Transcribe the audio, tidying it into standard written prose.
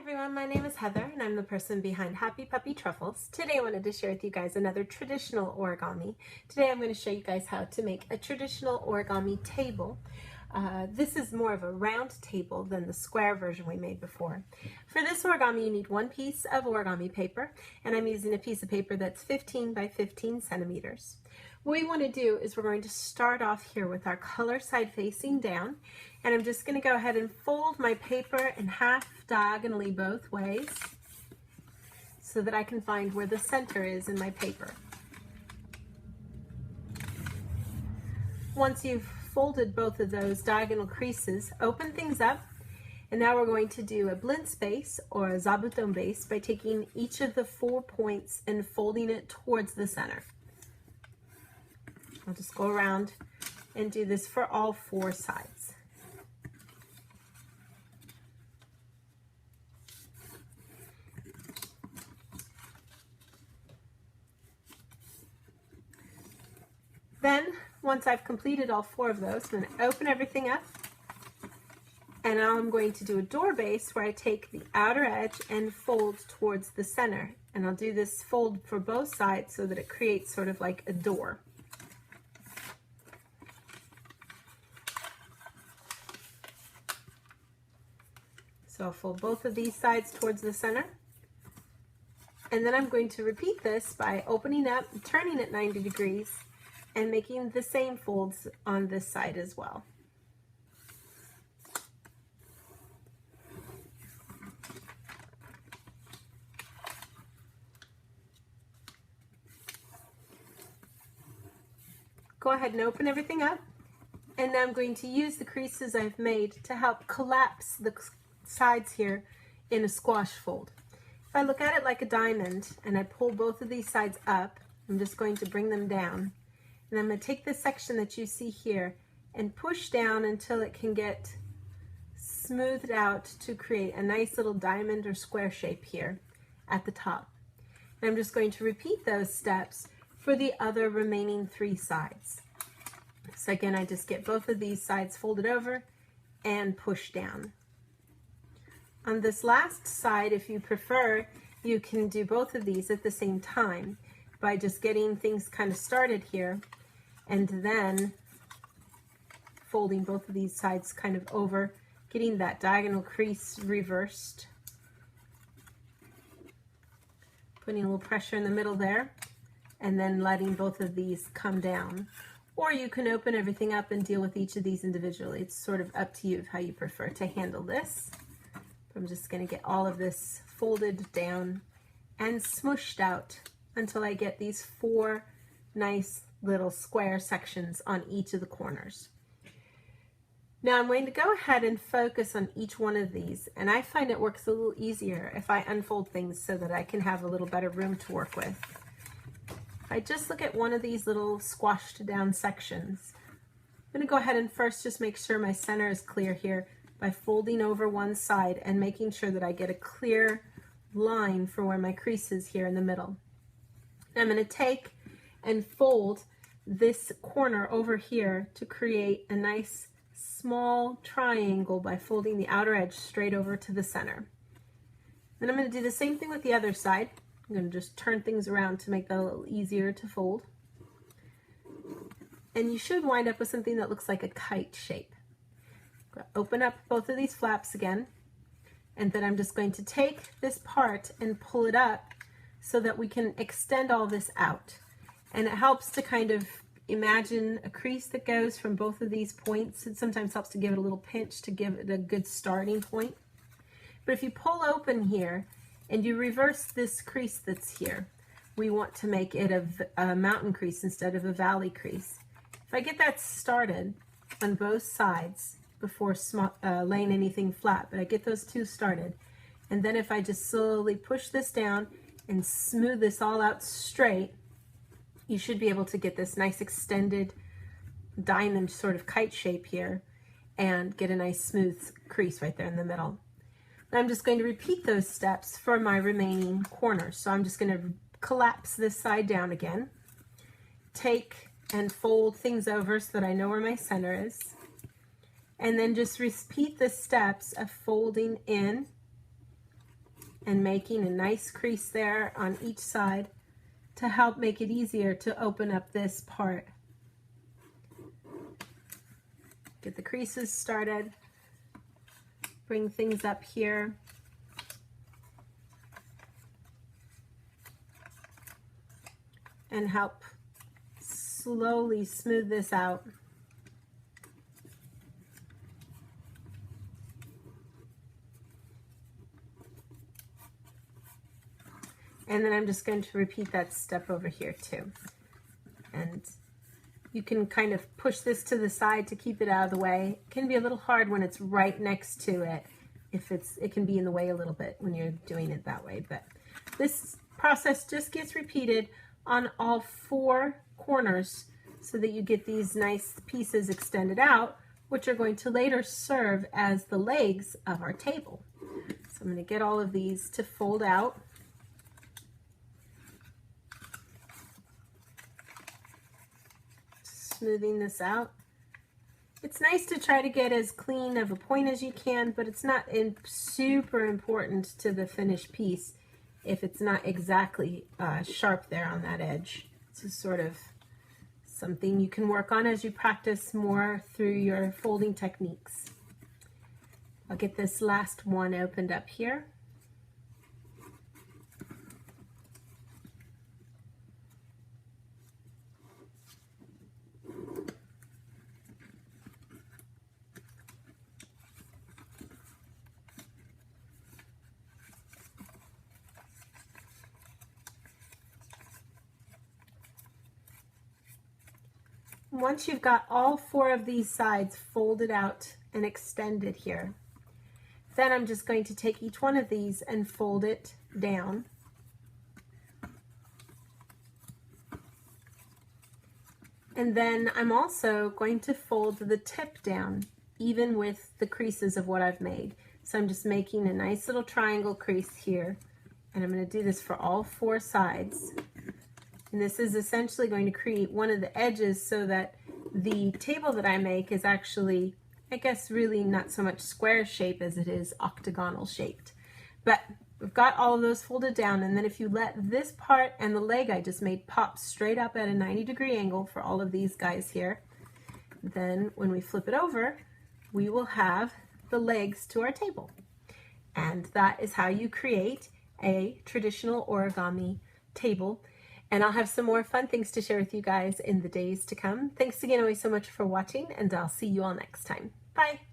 everyone, my name is Heather and I'm the person behind Happy Puppy Truffles. Today I wanted to share with you guys another traditional origami. Today I'm going to show you guys how to make a traditional origami table. This is more of a round table than the square version we made before. For this origami you need one piece of origami paper, and I'm using a piece of paper that's 15 by 15 centimeters. What we want to do is we're going to start off here with our color side facing down, and I'm just going to go ahead and fold my paper in half diagonally both ways so that I can find where the center is in my paper. Once you've folded both of those diagonal creases, open things up, and now we're going to do a blend space or a zabuton base by taking each of the 4 points and folding it towards the center. I'll just go around and do this for all 4 sides. Then, once I've completed all 4 of those, I'm going to open everything up, and now I'm going to do a door base where I take the outer edge and fold towards the center. And I'll do this fold for both sides so that it creates sort of like a door. So I'll fold both of these sides towards the center. And then I'm going to repeat this by opening up, turning it 90 degrees, and making the same folds on this side as well. Go ahead and open everything up, and now I'm going to use the creases I've made to help collapse the sides here in a squash fold. If I look at it like a diamond and I pull both of these sides up, I'm just going to bring them down. And I'm going to take this section that you see here and push down until it can get smoothed out to create a nice little diamond or square shape here at the top. And I'm just going to repeat those steps for the other remaining 3 sides. So again, I just get both of these sides folded over and push down. On this last side, if you prefer, you can do both of these at the same time by just getting things kind of started here and then folding both of these sides kind of over, getting that diagonal crease reversed, putting a little pressure in the middle there, and then letting both of these come down. Or you can open everything up and deal with each of these individually. It's sort of up to you how you prefer to handle this. I'm just going to get all of this folded down and smushed out until I get these 4 nice little square sections on each of the corners. Now I'm going to go ahead and focus on each one of these, and I find it works a little easier if I unfold things so that I can have a little better room to work with. If I just look at one of these little squashed down sections, I'm going to go ahead and first just make sure my center is clear here by folding over one side and making sure that I get a clear line for where my crease is here in the middle. I'm going to take and fold this corner over here to create a nice small triangle by folding the outer edge straight over to the center. Then I'm going to do the same thing with the other side. I'm going to just turn things around to make that a little easier to fold. And you should wind up with something that looks like a kite shape. Open up both of these flaps again, and then I'm just going to take this part and pull it up so that we can extend all this out. And it helps to kind of imagine a crease that goes from both of these points. It sometimes helps to give it a little pinch to give it a good starting point. But if you pull open here and you reverse this crease that's here, we want to make it a mountain crease instead of a valley crease. If I get that started on both sides before laying anything flat, but I get those 2 started, and then if I just slowly push this down and smooth this all out straight, you should be able to get this nice extended diamond sort of kite shape here and get a nice smooth crease right there in the middle. Now I'm just going to repeat those steps for my remaining corners. So I'm just going to collapse this side down again, take and fold things over so that I know where my center is, and then just repeat the steps of folding in and making a nice crease there on each side to help make it easier to open up this part. Get the creases started, bring things up here. And help slowly smooth this out. And then I'm just going to repeat that step over here too. And you can kind of push this to the side to keep it out of the way. It can be a little hard when it's right next to it. It can be in the way a little bit when you're doing it that way. But this process just gets repeated on all 4 corners so that you get these nice pieces extended out, which are going to later serve as the legs of our table. So I'm going to get all of these to fold out. Smoothing this out. It's nice to try to get as clean of a point as you can, but it's not super important to the finished piece if it's not exactly sharp there on that edge. It's sort of something you can work on as you practice more through your folding techniques. I'll get this last one opened up here. Once you've got all 4 of these sides folded out and extended here, then I'm just going to take each one of these and fold it down. And then I'm also going to fold the tip down, even with the creases of what I've made. So I'm just making a nice little triangle crease here, and I'm going to do this for all 4 sides. And this is essentially going to create one of the edges so that the table that I make is actually, I guess, really not so much square shape as it is octagonal shaped. But we've got all of those folded down, and then if you let this part and the leg I just made pop straight up at a 90-degree angle for all of these guys here, then when we flip it over, we will have the legs to our table. And that is how you create a traditional origami table. And I'll have some more fun things to share with you guys in the days to come. Thanks again always so much for watching, and I'll see you all next time. Bye!